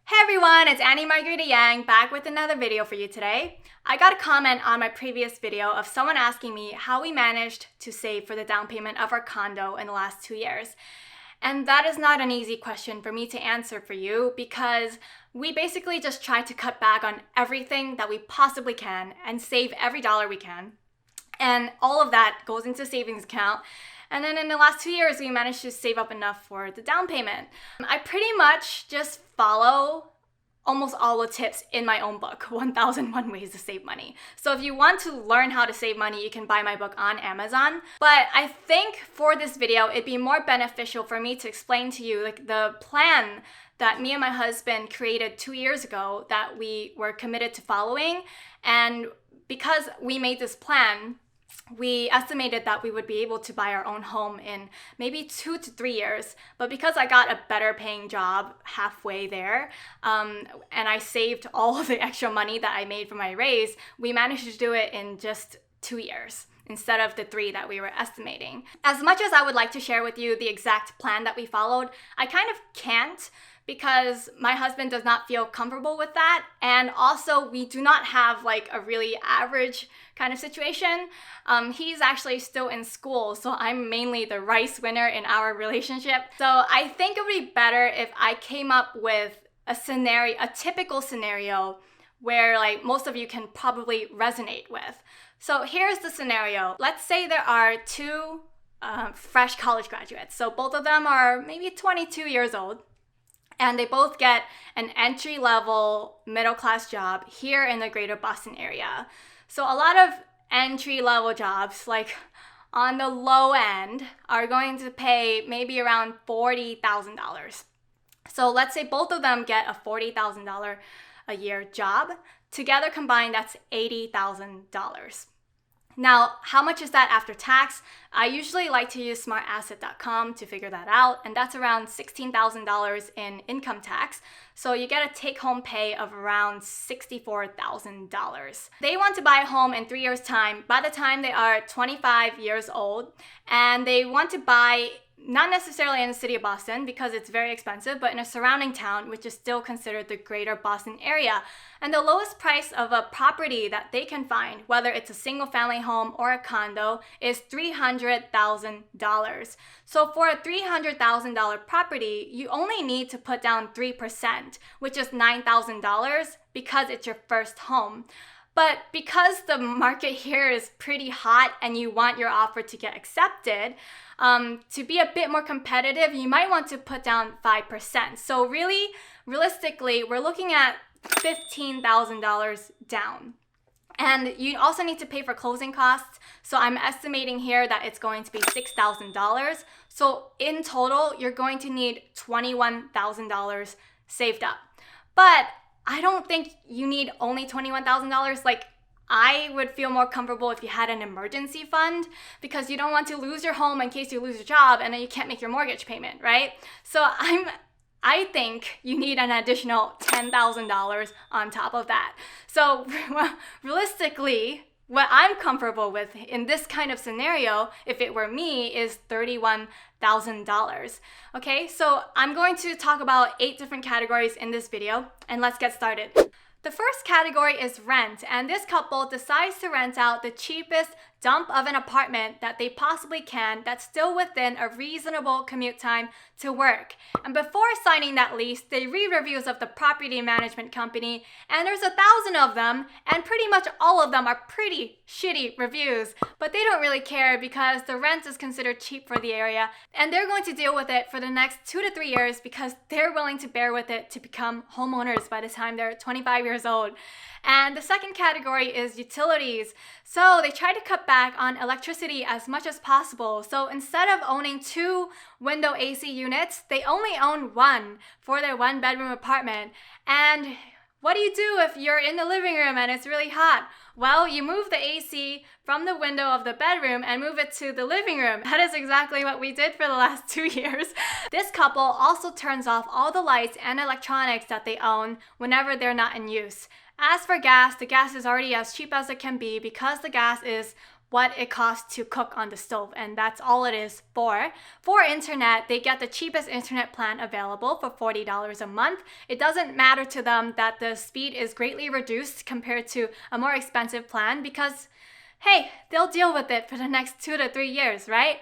Hey everyone, it's Annie Margarita Yang back with another video for you today. I got a comment on my previous video of someone asking me how we managed to save for the down payment of our condo in the last 2 years. And that is not an easy question for me to answer for you because we basically just try to cut back on everything that we possibly can and save every dollar we can. And all of that goes into savings account. And then in the last 2 years, we managed to save up enough for the down payment. I pretty much just follow almost all the tips in my own book, 1001 Ways to Save Money. So if you want to learn how to save money, you can buy my book on Amazon. But I think for this video, it'd be more beneficial for me to explain to you the plan that me and my husband created 2 years ago that we were committed to following. And because we made this plan, we estimated that we would be able to buy our own home in maybe 2 to 3 years. But because I got a better paying job halfway there, and I saved all the extra money that I made from my raise, we managed to do it in just 2 years instead of the 3 that we were estimating. As much as I would like to share with you the exact plan that we followed, I kind of can't because my husband does not feel comfortable with that. And also we do not have like a really average kind of situation. He's actually still in school, so I'm mainly the rice winner in our relationship. So I think it would be better if I came up with a typical scenario where like most of you can probably resonate with. So here's the scenario. Let's say there are two fresh college graduates. So both of them are maybe 22 years old. And they both get an entry-level middle-class job here in the greater Boston area. So a lot of entry-level jobs, like on the low end, are going to pay maybe around $40,000. So let's say both of them get a $40,000 a year job. Together combined, that's $80,000. Now, how much is that after tax? I usually like to use smartasset.com to figure that out, and that's around $16,000 in income tax. So you get a take-home pay of around $64,000. They want to buy a home in 3 years' time, by the time they are 25 years old, and they want to buy not necessarily in the city of Boston because it's very expensive, but in a surrounding town, which is still considered the greater Boston area. And the lowest price of a property that they can find, whether it's a single family home or a condo, is $300,000. So for a $300,000 property, you only need to put down 3%, which is $9,000 because it's your first home. But because the market here is pretty hot and you want your offer to get accepted, to be a bit more competitive, you might want to put down 5%. So really, realistically, we're looking at $15,000 down. And you also need to pay for closing costs. So I'm estimating here that it's going to be $6,000. So in total, you're going to need $21,000 saved up. But I don't think you need only $21,000. Like, I would feel more comfortable if you had an emergency fund because you don't want to lose your home in case you lose your job and then you can't make your mortgage payment, right? So I think you need an additional $10,000 on top of that. So realistically, what I'm comfortable with in this kind of scenario, if it were me, is $31,000. Okay, so I'm going to talk about 8 different categories in this video, and let's get started. The first category is rent, and this couple decides to rent out the cheapest dump of an apartment that they possibly can that's still within a reasonable commute time to work. And before signing that lease, they read reviews of the property management company, and there's 1,000 of them, and pretty much all of them are pretty shitty reviews. But they don't really care because the rent is considered cheap for the area, and they're going to deal with it for the next 2 to 3 years because they're willing to bear with it to become homeowners by the time they're 25 years old. And the second category is utilities. So they try to cut back on electricity as much as possible. So instead of owning 2 window AC units, they only own 1 for their 1-bedroom apartment. And what do you do if you're in the living room and it's really hot? Well, you move the AC from the window of the bedroom and move it to the living room. That is exactly what we did for the last 2 years. This couple also turns off all the lights and electronics that they own whenever they're not in use. As for gas, the gas is already as cheap as it can be because the gas is what it costs to cook on the stove, and that's all it is for. For internet, they get the cheapest internet plan available for $40 a month. It doesn't matter to them that the speed is greatly reduced compared to a more expensive plan because, hey, they'll deal with it for the next 2 to 3 years, right?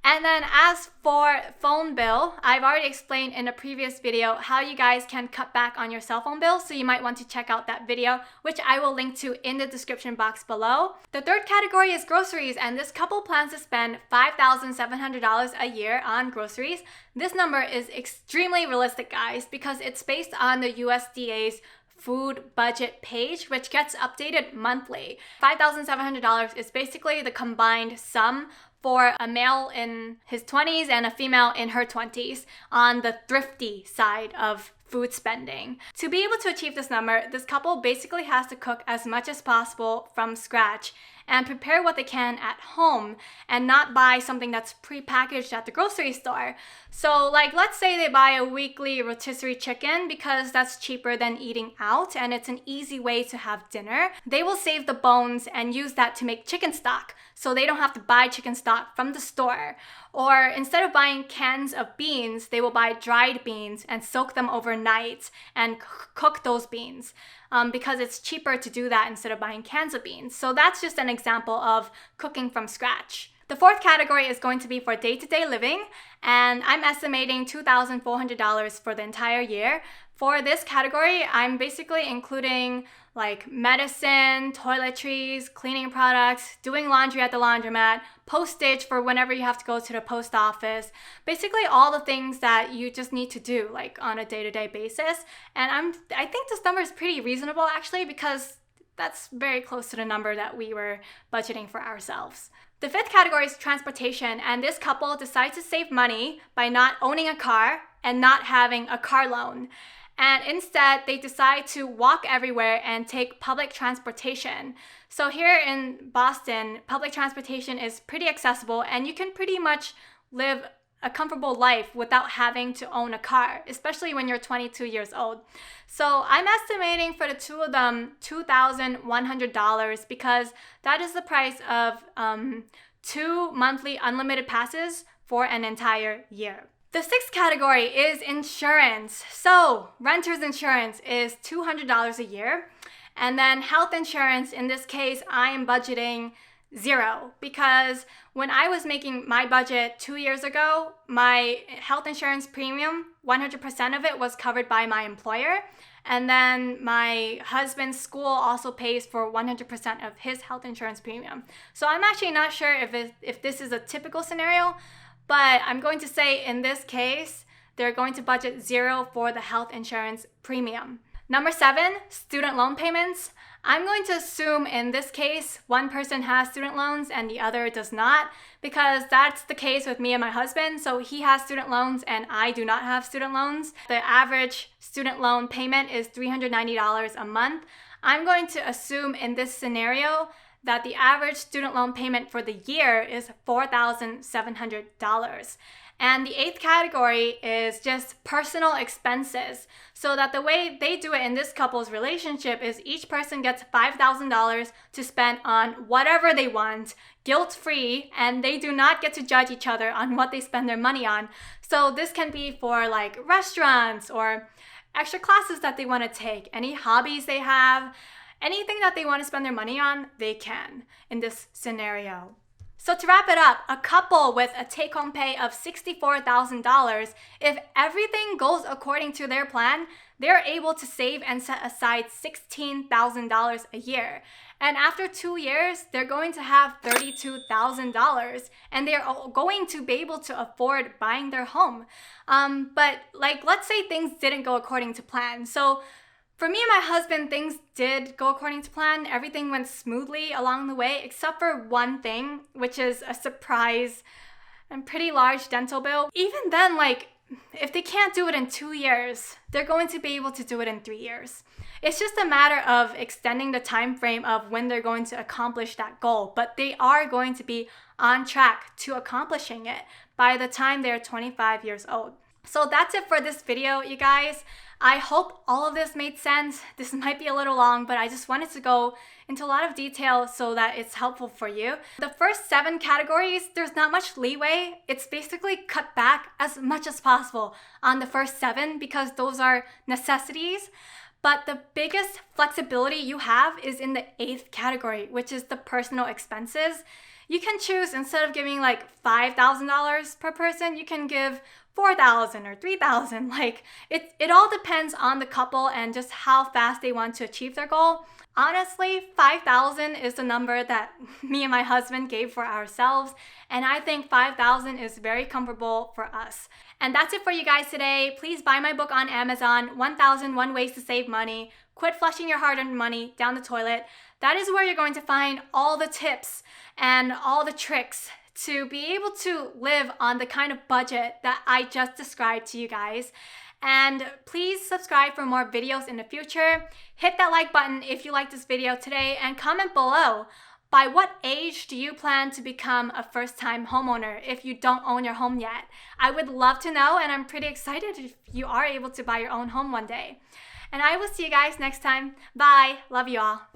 And then as for phone bill, I've already explained in a previous video how you guys can cut back on your cell phone bill, so you might want to check out that video, which I will link to in the description box below. The third category is groceries, and this couple plans to spend $5,700 a year on groceries. This number is extremely realistic, guys, because it's based on the USDA's food budget page, which gets updated monthly. $5,700 is basically the combined sum for a male in his 20s and a female in her 20s on the thrifty side of food spending. To be able to achieve this number, this couple basically has to cook as much as possible from scratch and prepare what they can at home and not buy something that's prepackaged at the grocery store. So like, let's say they buy a weekly rotisserie chicken because that's cheaper than eating out and it's an easy way to have dinner. They will save the bones and use that to make chicken stock, so they don't have to buy chicken stock from the store. Or instead of buying cans of beans, they will buy dried beans and soak them overnight and cook those beans because it's cheaper to do that instead of buying cans of beans. So that's just an example of cooking from scratch. The fourth category is going to be for day-to-day living, and I'm estimating $2,400 for the entire year. For this category, I'm basically including like medicine, toiletries, cleaning products, doing laundry at the laundromat, postage for whenever you have to go to the post office, basically all the things that you just need to do like on a day-to-day basis. And I think this number is pretty reasonable actually, because that's very close to the number that we were budgeting for ourselves. The fifth category is transportation, and this couple decides to save money by not owning a car and not having a car loan. And instead, they decide to walk everywhere and take public transportation. So here in Boston, public transportation is pretty accessible and you can pretty much live a comfortable life without having to own a car, especially when you're 22 years old. So I'm estimating for the two of them $2,100 because that is the price of 2 monthly unlimited passes for an entire year. The sixth category is insurance. So renter's insurance is $200 a year. And then health insurance, in this case, I am budgeting $0 because when I was making my budget 2 years ago, my health insurance premium, 100% of it was covered by my employer. And then my husband's school also pays for 100% of his health insurance premium. So I'm actually not sure if this is a typical scenario, but I'm going to say in this case, they're going to budget $0 for the health insurance premium. Number 7, student loan payments. I'm going to assume in this case, one person has student loans and the other does not, because that's the case with me and my husband. So he has student loans and I do not have student loans. The average student loan payment is $390 a month. I'm going to assume in this scenario that the average student loan payment for the year is $4,700. And the 8th category is just personal expenses. So that the way they do it in this couple's relationship is each person gets $5,000 to spend on whatever they want, guilt-free, and they do not get to judge each other on what they spend their money on. So this can be for like restaurants or extra classes that they want to take, any hobbies they have, anything that they want to spend their money on, they can in this scenario. So to wrap it up, a couple with a take-home pay of $64,000, if everything goes according to their plan, they're able to save and set aside $16,000 a year. And after 2 years, they're going to have $32,000 and they're going to be able to afford buying their home. But like, let's say things didn't go according to plan. So for me and my husband, things did go according to plan. Everything went smoothly along the way, except for one thing, which is a surprise and pretty large dental bill. Even then, like, if they can't do it in 2 years, they're going to be able to do it in 3 years. It's just a matter of extending the time frame of when they're going to accomplish that goal, but they are going to be on track to accomplishing it by the time they're 25 years old. So that's it for this video, you guys. I hope all of this made sense. This might be a little long, but I just wanted to go into a lot of detail so that it's helpful for you. The first 7 categories, there's not much leeway. It's basically cut back as much as possible on the first 7 because those are necessities. But the biggest flexibility you have is in the 8th category, which is the personal expenses. You can choose, instead of giving like $5,000 per person, you can give $4,000 or $3,000. Like it all depends on the couple and just how fast they want to achieve their goal. Honestly, $5,000 is the number that me and my husband gave for ourselves, and I think $5,000 is very comfortable for us. And that's it for you guys today. Please buy my book on Amazon, 1001 Ways to Save Money. Quit flushing your hard-earned money down the toilet. That is where you're going to find all the tips and all the tricks to be able to live on the kind of budget that I just described to you guys. And please subscribe for more videos in the future. Hit that like button if you like this video today, and comment below, by what age do you plan to become a first-time homeowner if you don't own your home yet? I would love to know, and I'm pretty excited if you are able to buy your own home one day. And I will see you guys next time. Bye. Love you all.